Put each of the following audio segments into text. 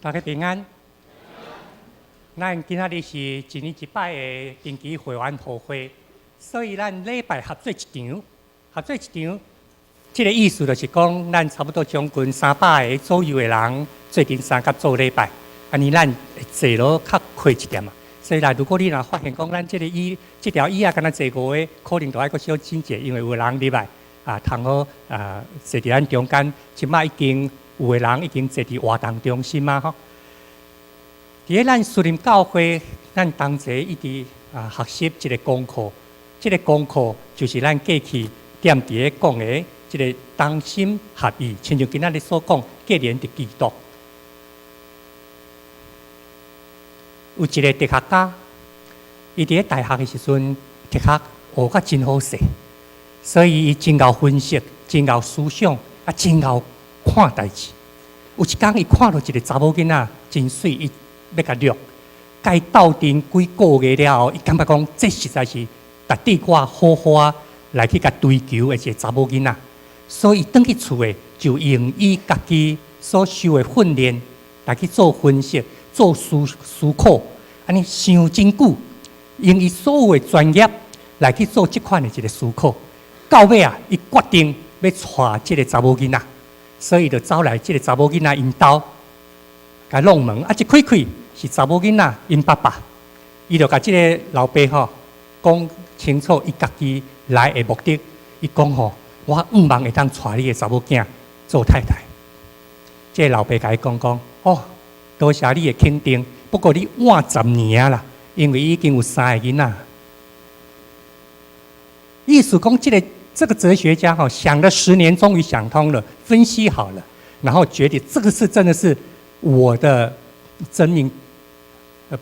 大家平安。咱今仔日是一年一摆的定期会员互会，所以咱礼拜合做一场，这个意思就是讲，咱差不多将近300个左右的人，最近3甲做礼拜，安尼咱会坐落较快一点嘛。所以啦，如果你若发现讲，咱这条椅啊，敢若坐5个，可能都爱搁小整洁，因为有人入来通好坐伫咱中间。即摆已经有个人已经坐伫活动中心嘛吼。伫咧咱树林教会，咱同齐一直学习一个功课，这个功课就是咱过去踮伫咧讲的，这个同心合意，亲像今仔日所讲，结连的基督。有一个哲学家，伊伫咧大学的时阵，哲学学甲真好势，所以伊真够分析，真够思想，真够看代志。有一天，伊看到一个查某囡仔真水，伊要甲掠，甲伊斗阵几个月了后，伊感觉讲，这实在是值得我好好来去甲追求的一个查某囡仔。所以，转去厝诶，就用伊家己所受的训练来去做分析。做思考，安尼想真久，用伊所有的专业来去做这款的一个思考。到尾伊决定要带这个查某囡仔，所以就走来这个查某囡仔因兜，甲弄门一开是查某囡仔因爸爸，伊就甲这个老爸讲清楚伊家己来的目的。伊讲我希望会当带你的查某囝做太太。这个老爸甲伊讲多谢你的肯定，不过你晚10年啦，因为已经有3个囡仔。意思讲，这个哲学家想了10年，终于想通了，分析好了，然后决定这个是真的是我的真命，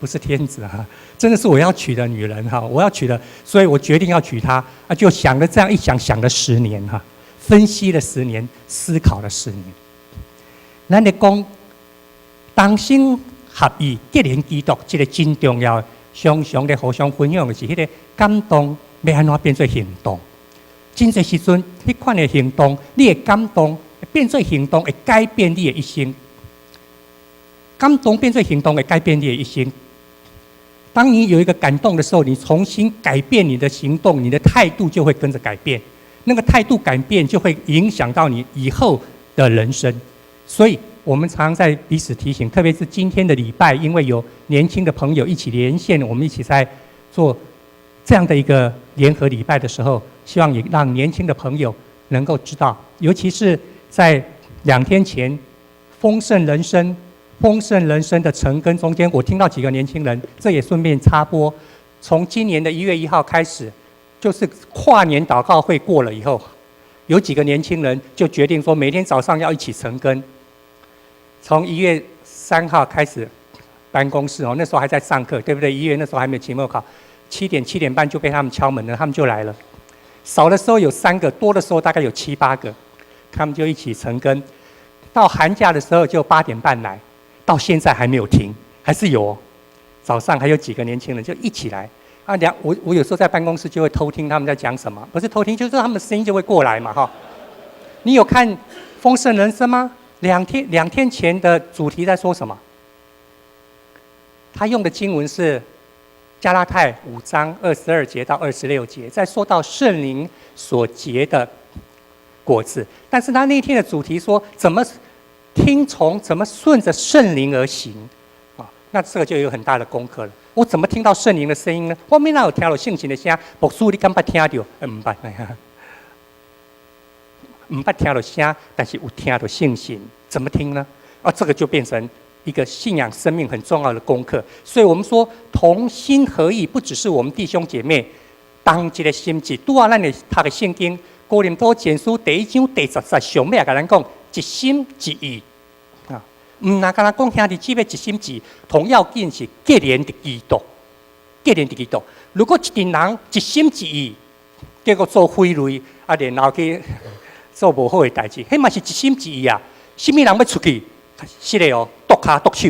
不是天子真的是我要娶的女人我要娶的，所以我决定要娶她就想了这样一想了10年分析了10年，思考了10年。咱咧讲。同心合意，结连基督，这个真重要。常常咧互相分享的是迄个感动，要安怎变做行动？真侪时阵，迄款的行动，你的感动变做行动，会改变你的一生。感动变做行动，会改变你的一生。当你有一个感动的时候，你重新改变你的行动，你的态度就会跟着改变。那个态度改变，就会影响到你以后的人生。所以。我们常在彼此提醒，特别是今天的礼拜，因为有年轻的朋友一起连线，我们一起在做这样的一个联合礼拜的时候，希望也让年轻的朋友能够知道，尤其是在2天前丰盛人生的成根中间，我听到几个年轻人，这也顺便插播，从今年的1月1号开始，就是跨年祷告会过了以后，有几个年轻人就决定说，每天早上要一起成根。从1月3号开始，办公室那时候还在上课，对不对？1月那时候还没有期末考，7点半就被他们敲门了，他们就来了。少的时候有3个，多的时候大概有7、8个，他们就一起成根。到寒假的时候就8点半来，到现在还没有停，还是有早上还有几个年轻人就一起来我有时候在办公室就会偷听他们在讲什么，不是偷听，就是他们的声音就会过来嘛你有看《丰盛人生》吗？2天前的主题在说什么？他用的经文是加拉太5章22节到26节，在说到圣灵所结的果子。但是他那天的主题说，怎么听从，怎么顺着圣灵而行那这个就有很大的功课了。我怎么听到圣灵的声音呢？我没哪有听到圣经的声，牧师你敢捌听到？唔捌唔捌听到声，但是有听到信心，怎么听呢？这个就变成一个信仰生命很重要的功课。所以我们说同心合意，不只是我们弟兄姐妹当一个心志。拄啊，咱的读的圣经《哥林多前书》第1章第10节，上尾也甲咱讲一心一意唔那敢若讲兄弟姊妹一心一意，同要紧是结连的基督，结连的基督。如果一群人一心一意，结果做傀儡然后去。做无好的代志，迄嘛是一心一意啊！什么人要出去？是的剁骹剁手，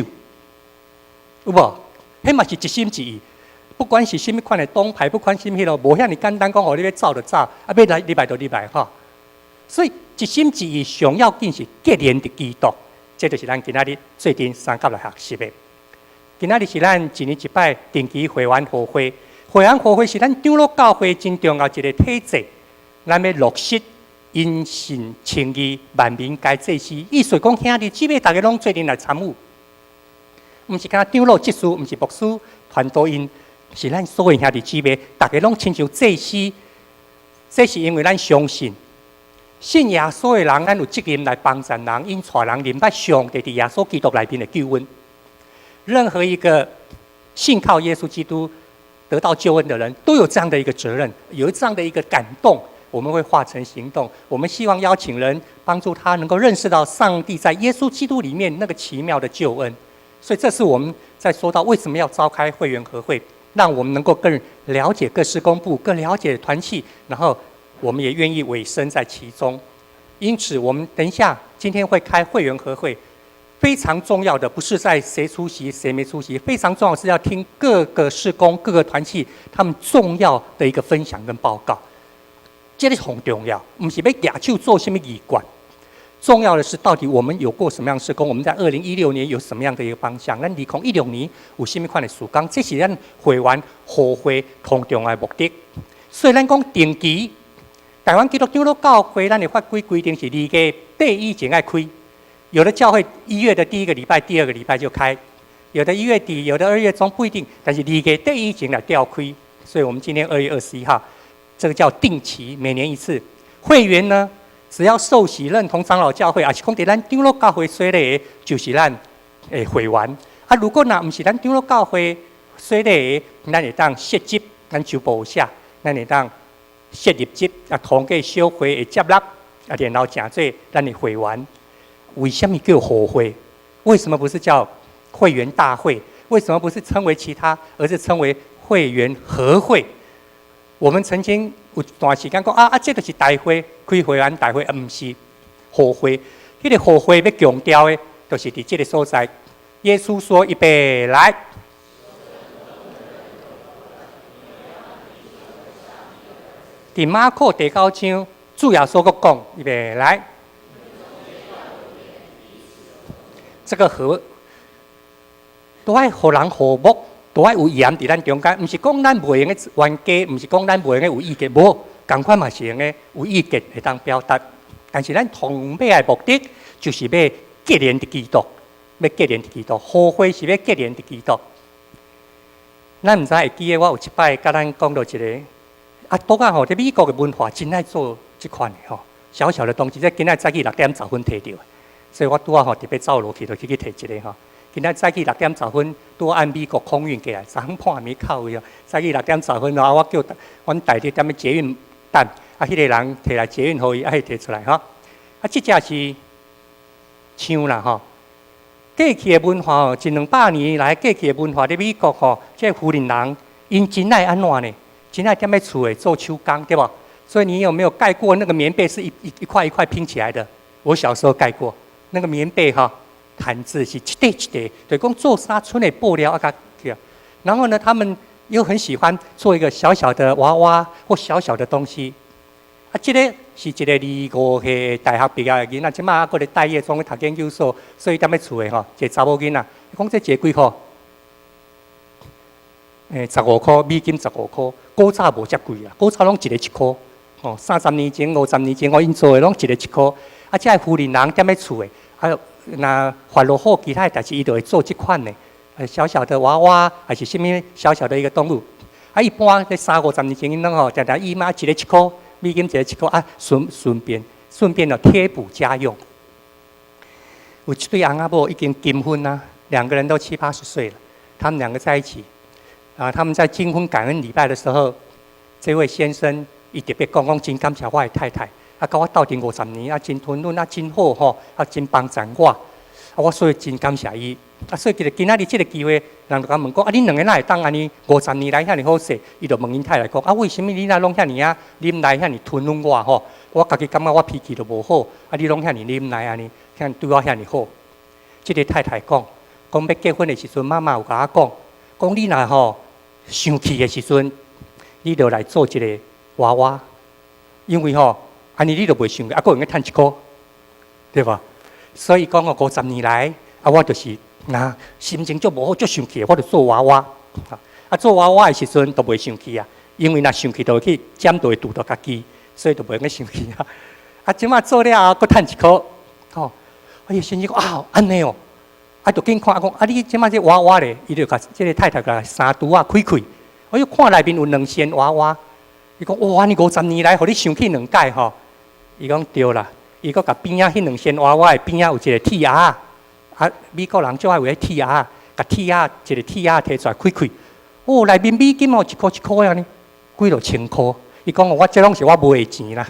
有无？迄嘛是一心一意。不管是什么款的党派，不管什么无遐尼简单讲，你要走就走，要来礼拜就礼拜所以一心一意，上要紧是结连的基督，这就是咱今仔日最近三甲来学习的。今仔日是咱一年一摆定期会员互会，会员互会是咱长老教会真重要一个体制，咱要落实因信称义、万民皆祭司。意思讲，兄弟姊妹大家拢做阵来参与，毋是讲长老执事，毋是牧师、传道因，是咱所有兄弟姊妹大家拢亲像祭司。这是因为咱相信。信耶稣的人，咱有责任来帮助人，因带人明白上帝伫耶稣基督内面的救恩。任何一个信靠耶稣基督得到救恩的人，都有这样的一个责任，有这样的一个感动，我们会化成行动。我们希望邀请人帮助他能够认识到上帝在耶稣基督里面那个奇妙的救恩。所以，这是我们在说到为什么要召开会员合会，让我们能够更了解各施工部，更了解团契，然后我们也愿意委身在其中。因此，我们等一下今天会开会员合会，非常重要的不是在谁出席谁没出席，非常重要的是要听各个事工、各个团契他们重要的一个分享跟报告。这是很重要，不是要举手做什么仪管。重要的是，到底我们有过什么样的事工？我们在2016年有什么样的一个方向？咱2016年有什么款的事工？这是咱会员互会同重要的目的。虽然讲定期。台湾基督长老教会，咱的法规规定是2月底以前爱开。有的教会1月的第1个礼拜、第2个礼拜就开；有的1月底，有的2月中，不一定。但是2月底以前来调开。所以我们今天2月21号，这个叫定期，每年一次。会员呢，只要受洗认同长老教会，也是讲伫咱长老教会所的，就是咱的会员。啊，如果若唔是咱长老教会所的，咱会当设籍，咱就无下，咱会当。设立籍啊，通过小会会接纳啊，然后成做咱的会员。为什么叫互会？为什么不是叫会员大会？为什么不是称为其他，而是称为会员合会？我们曾经有段时间讲这个是大会，开会员大会，唔是互会。迄个互会要强调的，就是伫这个所在。耶稣说：“预备来。”伫马可第9章，主耶稣讲：“预备来。”这个和都爱互人和睦，都爱有盐伫咱中间，毋是讲咱袂用个冤家，毋是讲咱袂用个有意见，无共款嘛是用个有意见会当表达。但是咱同买的目的，就是要结连的基督，要结连的基督，互会是要结连的基督。咱毋知会记得，我有一摆甲咱讲到一个。拄仔吼，伫美国的文化真爱做即款的吼，小小的东西，即今仔早起6点10分摕到的，所以我拄仔吼特别走路去，就去摕一个吼。今仔早起6点10分，拄按美国空运过来，3点半暝靠位哦。早起6点10分，然后我叫阮大弟踮咧捷运等，迄个人摕来捷运互伊，摕出来吼。即只是枪啦吼。过去的文化吼，1、200年来过去的文化，伫美国吼，即富人人因真爱安怎呢？真爱踮咧厝诶做手工，对吧？所以你有没有盖过那个棉被是一块一块拼起来的？我小时候盖过那个棉被哈，毯子是一块一块，对，讲做纱村的布料啊个。然后呢，他们又很喜欢做一个小小的娃娃或小小的东西。这个是一个25岁大学毕业的囡仔，即马还咧待业中咧读研究所，所以踮咧厝诶吼，一个查某囡仔，讲这一个几箍？15块美金，15块，古早无遮贵啦，古早拢一个1块。哦，30年前、50年前，我因做的拢一个1块。这富人人踮咧厝诶，那发落好其他的代志，伊就会做这款的，小小的娃娃，还是什么小小的一个动物。一般在30-50年前，因拢吼，常常伊妈一个1块美金，一个1块顺便的贴补家用。有一对翁仔某已经金婚啦，2个人都70-80岁了，他们2个在一起。他们在金婚感恩礼拜的时候，这位先生伊特别讲真感谢我的太太，甲我斗阵50年，真吞忍，真好吼，真帮助我，我所以真感谢伊。所以今仔日这个机会，人就甲问讲，恁2个哪会当安尼50年来遐尼好势？伊就问因太太讲，为什么你若拢遐尼忍耐遐尼吞忍我吼？我家己感觉我脾气就无好，你拢遐尼忍耐安尼，像对我遐尼好。这个太太讲要结婚的时阵，妈妈有甲我讲你若吼。生气的时阵，你就来做一个娃娃，因为安尼你就袂生气，还佫用个趁1块，对吧？所以讲哦，50年来我就是心情足无好，足生气，我就做娃娃。做娃娃的时阵都袂生气啊，因为若生气就会去针对拄到家己，所以就袂用生气啊。即马做了后，佫趁1箍，哎呀，先生讲安尼哦，就紧看讲你即马这娃娃咧，伊就甲即个太太甲3拄开开，我又看内面有2仙娃娃，伊讲哇，你50年来，互你生气2摆吼，伊讲对啦，伊佫甲边仔迄2仙娃娃的边仔有一个铁鸭，美国人最爱有迄铁鸭，甲铁鸭一个铁鸭摕出来开开。内面美金1箍1箍呀呢，几落千箍。伊讲我这拢是我买的钱啦。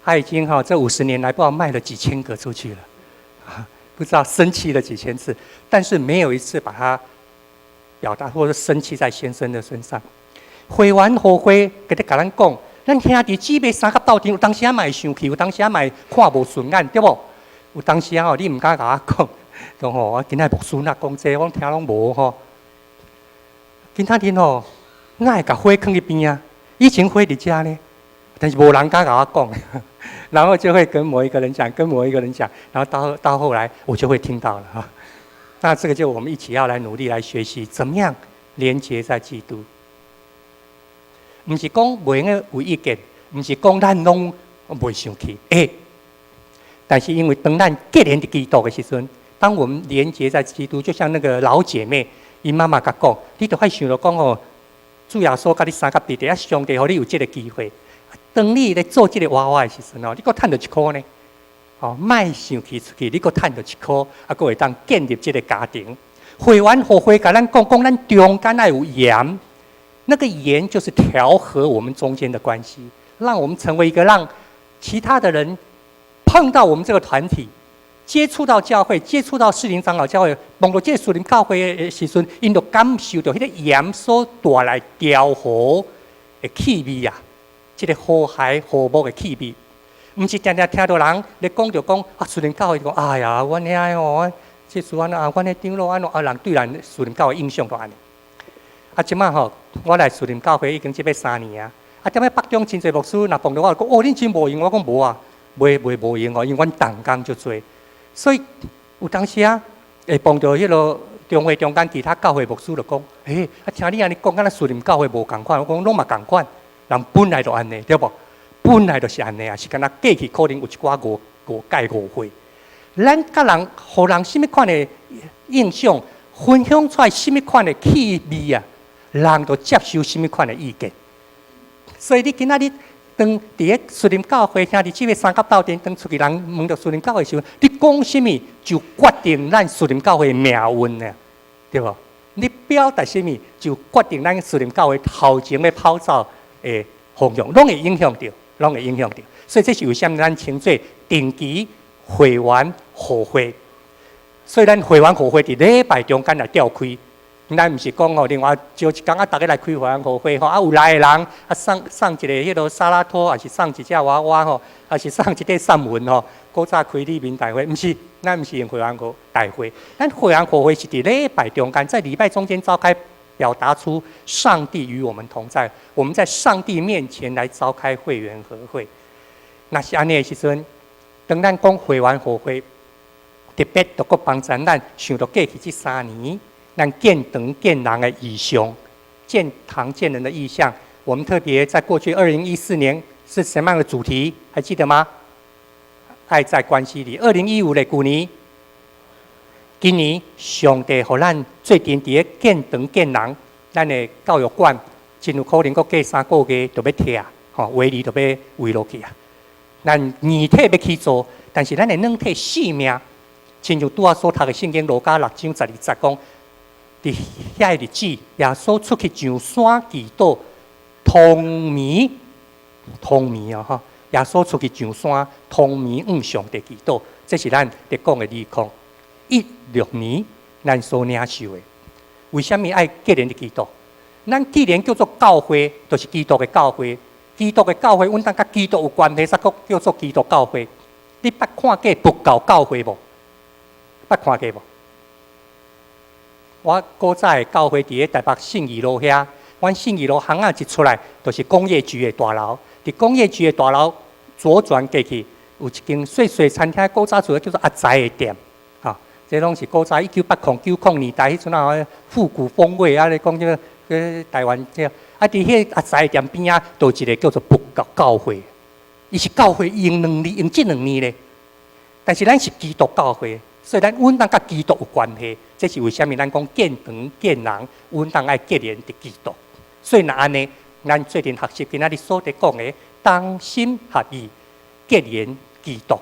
他已经这50年来不知道卖了几千个出去了，不知道生气了几千次，但是没有一次把它表达或者生气在先生的身上。悔完后悔，给他咱讲，咱兄弟姊妹三甲斗阵，有当时嘛会生气，有当时嘛会看无顺眼，对不？有当时你唔敢甲我讲。讲我今仔牧师那讲这，我听拢无吼。今仔日哪会甲火放去边啊？以前火伫遮呢，但是无人敢甲我讲，然后就会跟某一个人讲，跟某一个人讲，然后到后来我就会听到了哈。那这个就我们一起要来努力来学习，怎么样连结在基督。唔是讲袂用有意见，唔是讲咱拢袂生气，但是因为当咱结连伫基督的时阵。当我们连结在基督，就像那个老姐妹，伊妈妈甲讲，你都快想到讲主耶稣甲你三甲彼得，上帝互你有这个机会。当你咧做这个娃娃的时阵你佫趁到1箍呢，莫生气出去，你佫趁到1箍，佫会当建立这个家庭。悔完后悔，甲咱讲咱中间要有盐，那个盐就是调和我们中间的关系，让我们成为一个让其他的人碰到我们这个团体。接触到教会，接触到士林长老教会，碰到这士林教会的时阵，因就感受到迄个盐所带来调和的气味啊，这个和谐和睦的气味，唔是常常听到人咧讲着讲士林教会讲，哎呀，阮遐这次阮阮迄长老人对咱士林教会印象都安尼。即马我来士林教会已经要3年点解北中真侪牧师若碰到我讲，恁真无用，我讲无啊，袂无用因为阮同工就多。所以有当时会碰到迄落中会中间其他教会牧师就讲，听你安尼讲，敢若士林教会无共款，我讲拢嘛共款，人本来就安尼，对不？本来就是安尼是敢若过去可能有一寡误解误会。咱甲人，互人什么款的印象，分享出来什么款的气味人就接受什么款的意见。所以你今仔日。当伫个士林教会兄弟姊妹三甲斗阵，当出去人问到士林教会的时候，你讲什么就决定咱士林教会的命运呢？对不？你表达什么就决定咱士林教会头前的跑走的方向，拢会影响到，拢会影响到。所以这是为什么咱称做定期会完后会。所以咱会完后会伫礼拜中间来调开。咱毋是讲另外招一天大家来开会员互会有来的人送一个迄落沙拉托，还是送一只娃娃还是送一块散文古早开立民大会，毋是，咱毋是用会员大会，咱会员互会是伫礼拜中间，在礼拜中间召开，表达出上帝与我们同在，我们在上帝面前来召开会员和会。那是安尼的时阵，当咱讲会员互会，特别都搁帮助咱想到过去这3年。咱建堂建人的意象，建堂建人的意象，我们特别在过去2014年是什么样的主题？还记得吗？爱在关系里。2015年今年上帝互咱最近伫个建堂建人，咱的教育馆真有可能搁过3个月就要拆话题就要围落去咱二体要去做，但是咱的软体性命，亲像拄仔所读的圣经路加6章12节讲。伫遐日子，耶稣出去上山祈祷，同眠耶稣出去上山，同眠上帝祈祷，这是咱伫讲的理况。16年，咱所领受的，为什么爱结连的祈祷？咱既然叫做教会，就是基督的教会。基督的教会，阮当甲基督有关系，才叫做基督教会。你捌看过佛教教会无？捌看过无？我古早的教会伫咧台北信义路遐，阮信义路巷一出来，就是工业局的大楼。伫工业局的大楼左转过去，有一间细细餐厅，古早做叫做阿宅的店，哈，这拢是古早1980、90年代迄阵啊，复古风味啊，咧讲这个台湾这，啊，伫迄阿宅的店边啊，有一个叫做佛教会，伊是教会用2年，用这2年咧，但是咱是基督教会，所以咱阮当甲基督有关系，这是为虾米？咱讲见长见人，阮当爱结连伫基督，所以那安尼，咱最近学习今仔日所伫讲的，同心合意。结连基督，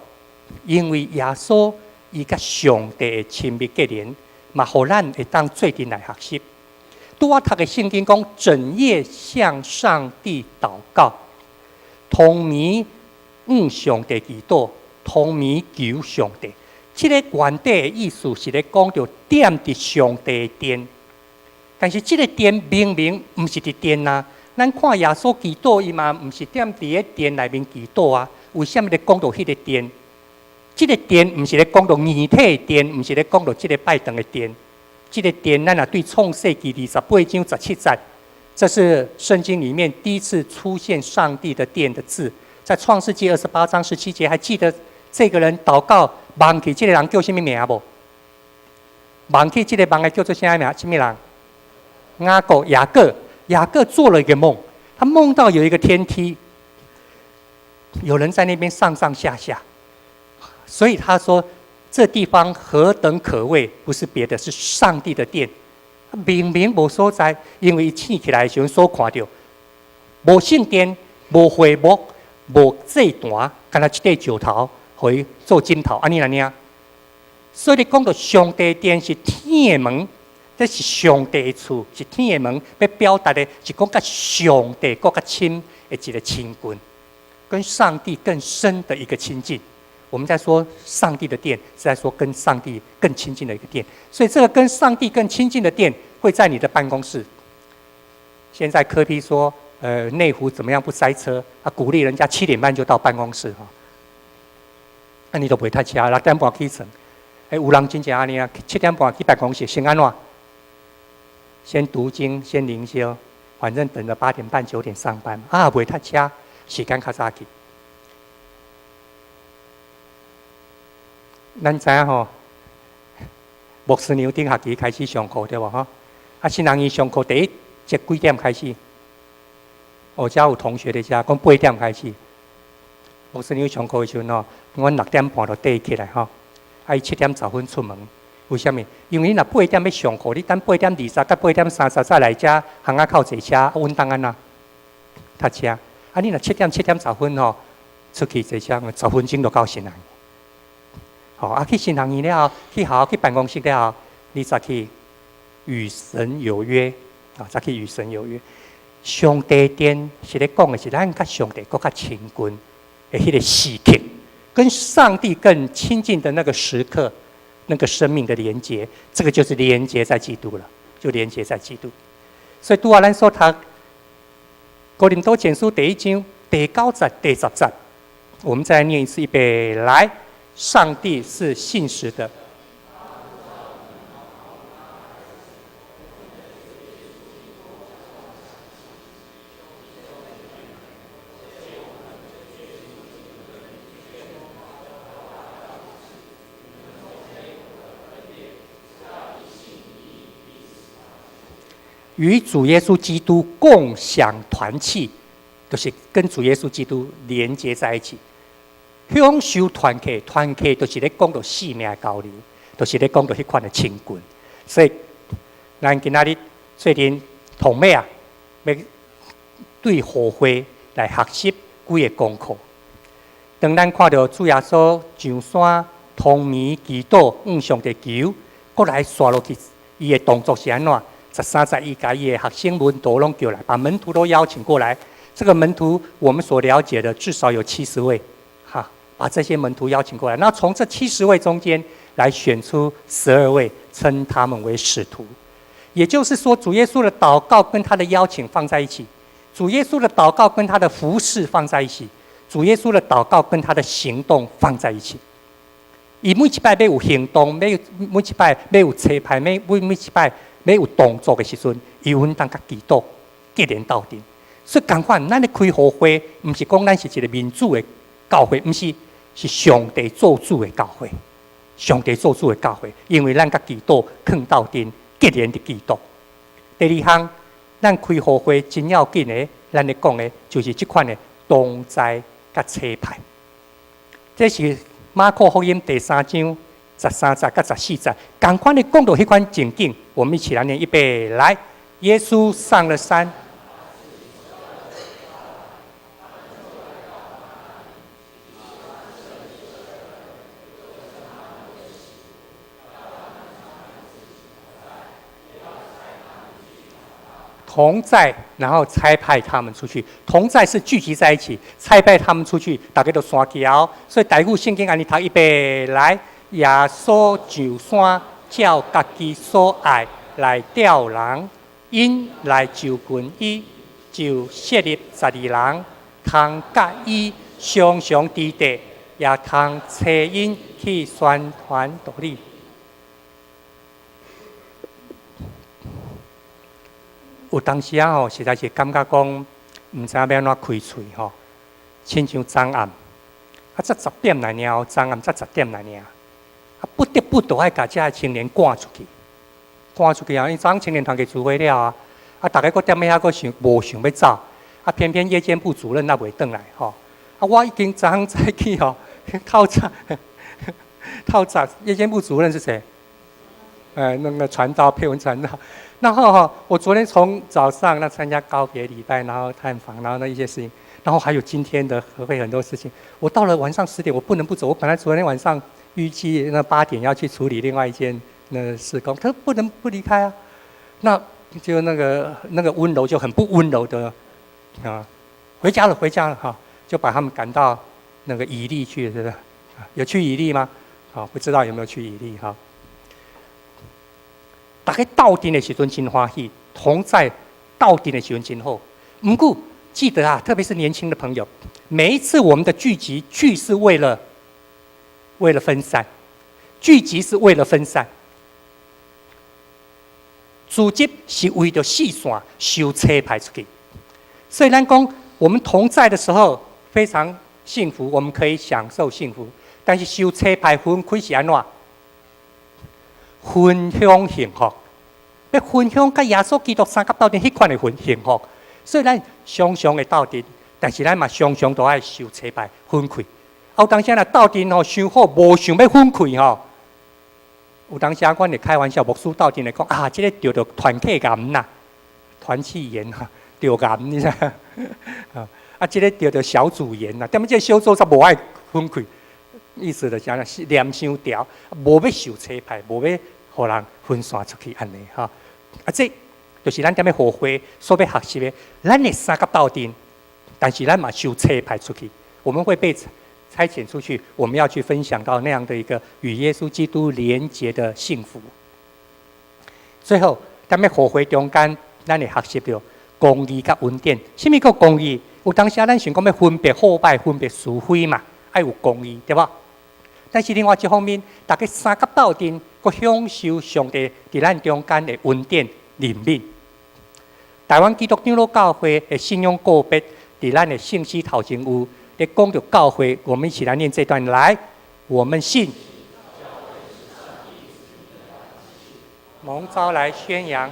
因为耶稣伊甲上帝的亲密结连，嘛，互咱会当做阵来学习。拄我读的圣经讲，整夜向上帝祷告，同眠上帝祈祷，同眠求上帝。这个原底的意思是咧讲到踮伫上帝的殿，但是这个殿明明毋是伫殿啊。咱看耶稣祈祷，伊嘛毋是踮伫个殿内面祈祷啊。为什么咧讲到迄个殿？这个殿毋是咧讲到仪体的殿，毋是咧讲到这个拜堂的殿。这个殿，咱啊对创世纪28章17节，这是圣经里面第一次出现上帝的殿的字，在创世纪28章17节，还记得这个人祷告忘记这个人叫什么名无？忘记这个人叫做啥名？什么人？雅各做了一个梦，他梦到有一个天梯。有人在那边上上下下，所以他说这地方何等可畏，不是别的，是上帝的殿。明明无所在，因为伊醒起来的时候所看到，无圣殿，无会幕，无祭坛，干那一块石头，互伊做枕头，安尼安尼啊。所以你讲到上帝殿是天的门，这是上帝的厝，是天的门，要表达的是讲甲上帝更较亲的一个亲近。跟上帝更深的一个亲近，我们在说上帝的殿，是在说跟上帝更亲近的一个殿。所以这个跟上帝更亲近的殿，会在你的办公室。现在柯 P 说，内湖怎么样不塞车？他鼓励人家7点半就到办公室哈。那你都不会太迟，6点半起床。有人真正安尼啊，7点半去办公室，先安怎？先读经，先灵修，反正等着8点半、9点上班啊，不会太迟。时间较早去，咱知影吼，牧师娘顶学期开始上课对无吼？啊，新人伊上课第一节几点开始？我家有同学在遮讲8点开始。牧师娘上课的时候吼，阮6点半就爬起来吼，啊，伊7点10分出门。为什么？因为你若8点要上课，你等8点20甲8点30再来遮，巷仔口坐车，阮当安那？搭车。啊！你若7点10分吼，出去坐车10分钟就到新人。好，啊去新人院了后，去好去办公室了后，你再去与神有约啊！再去与神有约。上帝殿是咧讲的是咱甲上帝更较亲近的迄个时刻，跟上帝更亲近的那个时刻，那个生命的连结，这个就是连结在基督了，就连结在基督。所以拄啊，咱所读。哥林多前书第1章第9节、第10节，我们再来念一次，预备来。上帝是信实的，与主耶稣基督共享团契，就是跟主耶稣基督连接在一起。享受团契，团契就是咧讲到性命的交流，就是咧讲到迄款的亲近。所以，咱今仔日最近同妹啊，要对互会来学习几个功课。当咱看到主耶稣上山同眠祈祷，上帝求，过来刷落去，伊的动作是安怎？13、11甲伊的学生门徒拢叫来，把门徒都邀请过来。这个门徒，我们所了解的至少有70位，哈，把这些门徒邀请过来。那从这70位中间来选出12位，称他们为使徒。也就是说，主耶稣的祷告跟他的邀请放在一起，主耶稣的祷告跟他的服事放在一起，主耶稣的祷告跟他的行动放在一起。伊每一摆要有行动，每一摆要有车牌，每一摆要有动作的时阵，伊阮当甲祈祷结连到底。所以同款，咱咧开互会，毋是讲咱是一个民主的教会，毋是是上帝做主的教会，上帝做主的教会，因为咱甲基督囥斗阵，结连的基督。第二项，咱开互会真要紧的，咱咧讲的就是即款的同在甲差派。这是马可福音第3章13节甲14节，同款的讲到迄款情景，我们一起来念，预备来。耶稣上了山。同在，然后差派他们出去。同在是聚集在一起，差派他们出去，大家都山桥。所以台语圣经安尼读，预备来。耶稣上山，叫家己所爱来吊人，因来就近伊，就设立12人，通甲伊常常伫地，也通找因去宣传道理。有当时啊实在是感觉讲，毋知要安怎开喙吼，亲像昨暗，才10点来尔，昨暗才10点来尔，不得不都爱甲遮青年赶出去，啊！因昨昏青年团给聚会了啊，大家搁踮遐搁想无想要走，偏偏夜间部主任袂转来吼，我已经昨昏早起吼，透早，夜间部主任是谁？那个传道佩文传道。然后我昨天从早上参加告别礼拜，然后探访，然后那一些事情，然后还有今天的合会很多事情。我到了晚上10点，我不能不走。我本来昨天晚上预计8点要去处理另外一件事工，他不能不离开啊。那就那个温柔就很不温柔的回家了哈，就把他们赶到那个以利去，是不是？有去以利吗？不知道有没有去以利哈。大家斗阵的时阵真欢喜，同在斗阵的时阵真好。不过记得啊，特别是年轻的朋友，每一次我们的聚是为了分散，聚集是为了分散，组织是为了四线收车牌出去。所以咱讲，我们同在的时候非常幸福，我们可以享受幸福。但是收车牌分开是安怎？分享幸福，要分享甲耶稣基督三甲斗阵迄款的幸福。所以咱常常会斗阵，但是咱嘛常常都爱收车牌分开。有当时若斗阵吼想好，无想要分开吼。有当时阮会开玩笑，牧师斗阵来讲啊，这个着团契癌呐，团契炎哈，着癌你知这个着小组炎呐，踮这小组才无爱分开。意思就讲是念伤调，无要收车牌，无要互人分散出去安尼哈。这就是咱踮咧互会所要学习的，咱的三甲斗阵，但是咱嘛收车牌出去，我们会被差遣出去，我们要去分享到那样的一个与耶稣基督连结的幸福。最后，踮咧互会中间，咱会学习到公义甲恩典。什么叫公义？有当时咱想讲要分别好歹、分别是非嘛，爱有公义，对吧？但是另外一方面，大家三甲斗阵，佮享受上帝伫咱中间的恩典怜悯。台湾基督长老教会的信仰个别，伫咱的信息头前有咧讲到教会，我们一起来念这段来。我们信，蒙召来宣扬。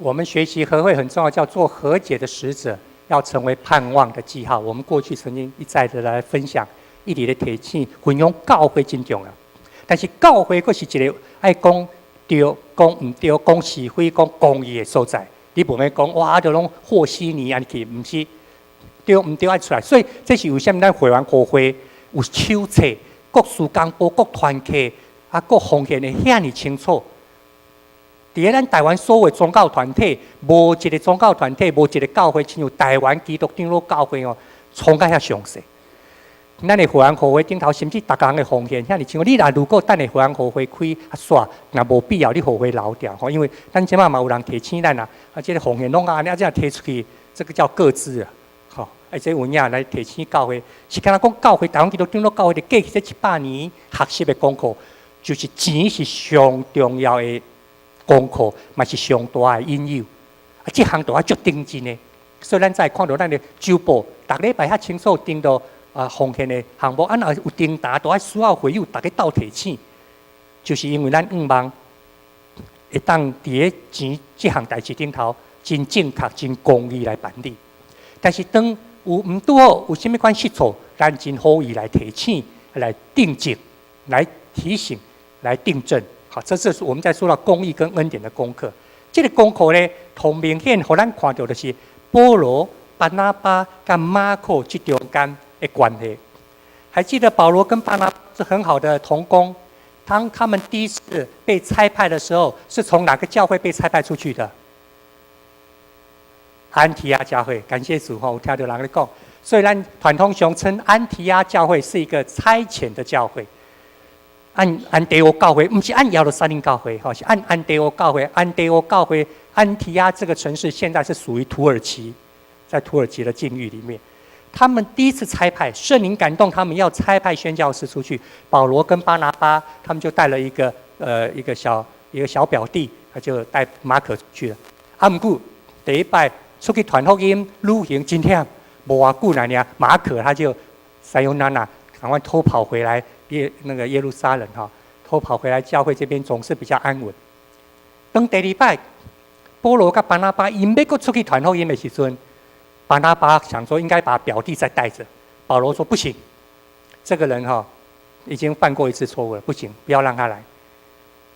我们学习和会很重要，叫做和解的使者，要成为盼望的记号。我们过去曾经一再的来分享，一直的提醒，分享教会真重要。但是教会佫是一个爱讲对、讲唔对、讲是非、讲公义的所在。你不免讲哇，就拢和稀泥安去，唔是对唔对爱出来。所以这是为什么咱会员教会有手册、各事工部、各团契各奉献的遐尼清楚。伫咧咱台湾所有宗教团体，无一个宗教团体，无一个教会，亲像台湾基督长老教会创甲遐详细。咱的会员互会顶头，甚至逐工的奉献，遐尼清楚。你如果等的会员互会开煞，若无必要，你互会留掉因为咱即马嘛有人提醒咱即个奉献拢安尼，这样提出去，这个叫各自好，这文雅来提醒教会，是敢若讲教会，台湾基督长老教会的过去这700年学习的功课，就是钱是上重要的功课，嘛是上大的引诱。这项都要足定真的。所以咱在看到咱的周报，逐礼拜遐清楚定到奉献的项目，若有定达，都要需要会友，大家斗提醒，就是因为咱望会当伫个钱这项代志顶头，真正确、真公义来办理。但是当有毋拄好，有啥物款失错，咱真好意来提醒、来定正、来提醒、来订正。好，这是我们在说到公义跟恩典的功课。这个功课呢，同明显互咱看到的是保罗、巴拿巴跟马可这中间的关系。还记得保罗跟巴拿巴是很好的同工，当他们第一次被差派的时候，是从哪个教会被差派出去的？安提亚教会。感谢主吼，有听到人咧讲，所以咱传统上称安提亚教会是一个差遣的教会。安提阿教会不是按耶路撒冷教会，是按安提阿教会。安提阿教会，安提亚这个城市现在是属于土耳其，在土耳其的境域里面，他们第一次差派，圣灵感动他们要差派宣教士出去。保罗跟巴拿巴他们就带了一个小表弟，他就带马可出去了。不过第一拜出去传福音旅行真忝，无偌久呢，马可他就塞尤娜娜赶快偷跑回来。耶路撒冷偷跑回来教会这边总是比较安稳。当第二摆，保罗跟巴拿巴因要出去传福音的时阵，巴拿巴想说应该把表弟再带着，保罗说不行，这个人已经犯过一次错误了，不行，不要让他来。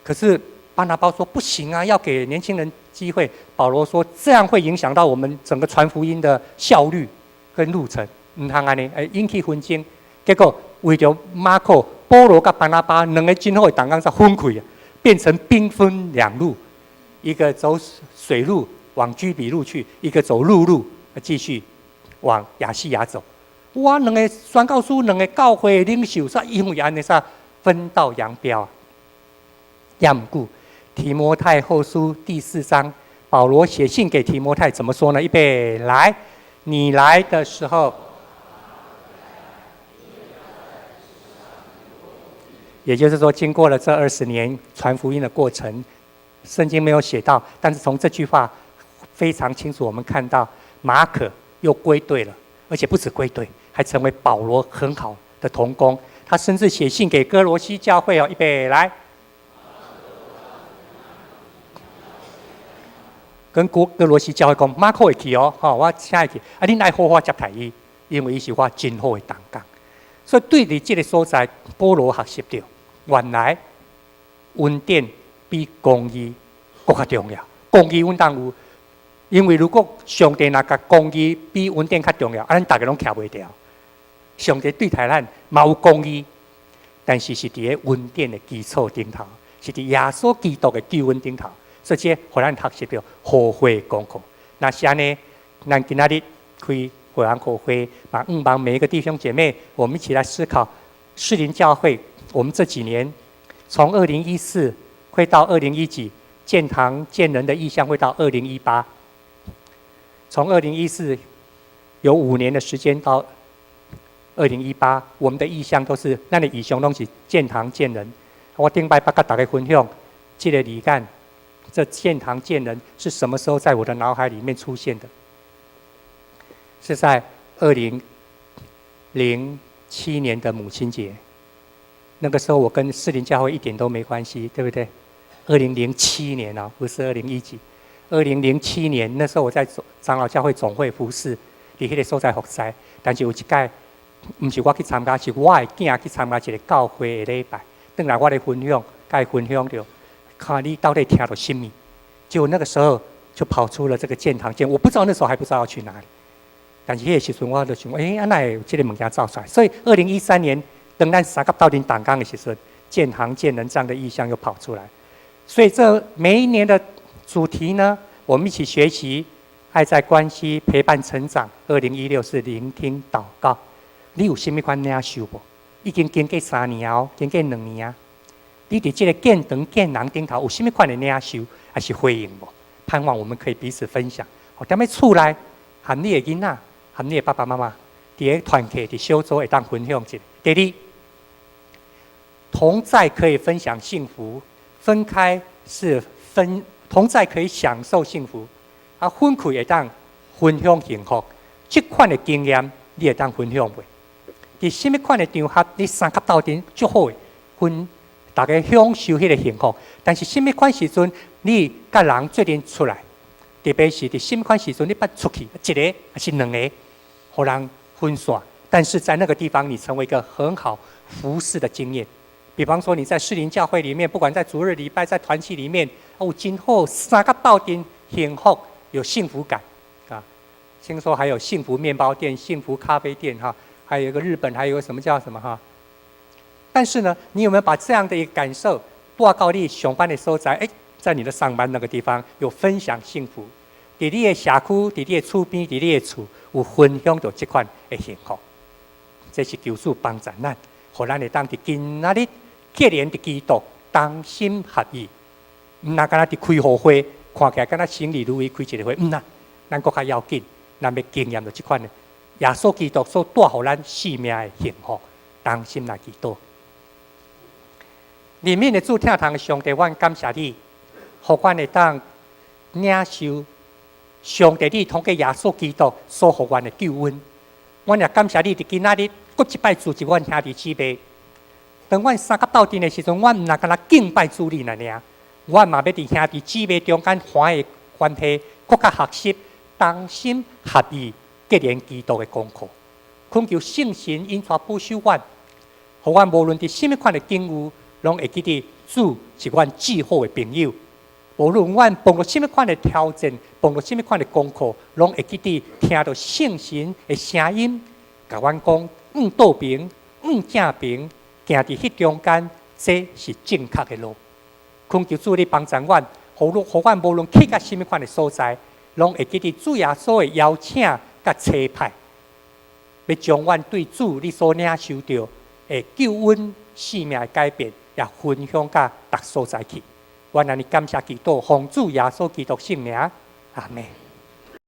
可是巴拿巴说不行啊，要给年轻人机会。保罗说这样会影响到我们整个传福音的效率跟路程，唔通安尼，引起纷争。结果为着马可、保罗跟巴拿巴两个今后的同工才分开，变成兵分两路，一个走水路往居比路去，一个走陆路继续往亚细亚走。哇，两个宣教士、两个教会的领袖，煞因为安尼煞分道扬镳啊！也唔过提摩太后书第4章，保罗写信给提摩太怎么说呢？预备来，你来的时候。也就是说，经过了这20年传福音的过程，圣经没有写到，但是从这句话非常清楚，我们看到马可又归队了，而且不止归队，还成为保罗很好的同工。他甚至写信给哥罗西教会预备来，跟哥罗西教会讲，马可会去我请会去，恁来好好接待伊，因为伊是我真好的同工。所以对你这个所在，保罗学习到。原来恩典比公义更加重要。公义阮当有，因为如果上帝若甲公义比恩典较重要，咱大家拢徛袂掉。上帝对待咱嘛有公义，但是是伫个恩典的基础顶头，是伫耶稣基督的救恩顶头，所以这互咱学习到后悔功课。那是安尼，咱今仔日开会员后会，望每一个弟兄姐妹，我们一起来思考士林教会。我们这几年，从2014会到2010，建堂建人的意向会到2018。从2014有5年的时间到2018，我们的意向都是咱的意向拢是建堂建人。我顶摆甲大家分享这个理念，这建堂建人是什么时候在我的脑海里面出现的？是在2007年的母亲节。那个时候我跟士林教会一点都没关系，对不对？2007年不是2010。2007年那时候我在长老教会总会服侍，伫迄个所在服侍。但是有一届，不是我去参加，是我的囝去参加一个教会的礼拜。等来我来分享，甲伊分享着，看你到底听到什么。结果那个时候就跑出了这个建堂建，我不知道那时候还不知道要去哪里。但是迄个时阵我就想，安那有这个物件造出来。所以2013年。等咱三个到顶党纲的时候，建行建人这样的意向又跑出来，所以这每一年的主题呢，我们一起学习爱在关系陪伴成长。2016是聆听祷告，你有什么款领受无？已经经过3年经过2年你伫这个建堂建人顶头有什么款的领受，还是回应无？盼望我们可以彼此分享。踮咧厝内，和你的囡仔，和你的爸爸妈妈伫个团契、伫小组会当分享一下。第二，同在可以分享幸福，分开是同在可以享受幸福，啊，分开会当分享幸福。这款的经验你会当分享袂？伫什么款的场合，你三角斗阵足好诶，大家享受迄个幸福。但是什么款时阵，你甲人做阵出来，特别是伫什么款时阵，你捌出去一个还是两个，互人分散。但是在那个地方，你成为一个很好服侍的经验。比方说你在士林教会里面，不管在主日礼拜，在团契里面，有今后三角斗阵幸福，有幸福感啊。听说还有幸福面包店、幸福咖啡店哈，还有一个日本还有一个什么叫什么哈。但是呢，你有没有把这样的一个感受带到你上班的所在？在你的上班那个地方有分享幸福，在你的社区、在你的厝边、在你的厝有分享到这款的幸福。这是求主帮助咱，互咱会当伫今仔日结连伫基督，同心合意。毋那敢若伫开互会，看起来敢若生理如意开一个会，毋那，咱搁较要紧，咱要经验到这款的耶稣基督所带互咱生命的幸福，同心来祈祷。里面的主听堂上帝，阮感谢你，互阮会当领受上帝你通过耶稣基督所互阮的救恩。阮也感谢你，伫今仔日搁一摆组织阮兄弟姊妹。当阮三角斗阵的时阵，阮毋若敢若敬拜主你尔，阮嘛要伫兄弟姊妹中间欢喜关系，搁较学习同心合意结连基督的功课。恳求圣神因带保守阮，互阮无论伫什么款的境遇，拢会记得主是阮至好的朋友。无论阮碰到什么款的挑战，碰到什么款的功课，拢会记得听到圣神的声音，甲阮讲：倒平，正平。行伫迄中间，这是正确的路。恳求主你帮助阮，互阮无论去到什么款的所在，拢会记得主耶稣的邀请甲差派，要将阮对主你所领受到的救恩、生命的改变，也分享甲逐所在去。阮安尼感谢基督，奉主耶稣基督圣名，阿门。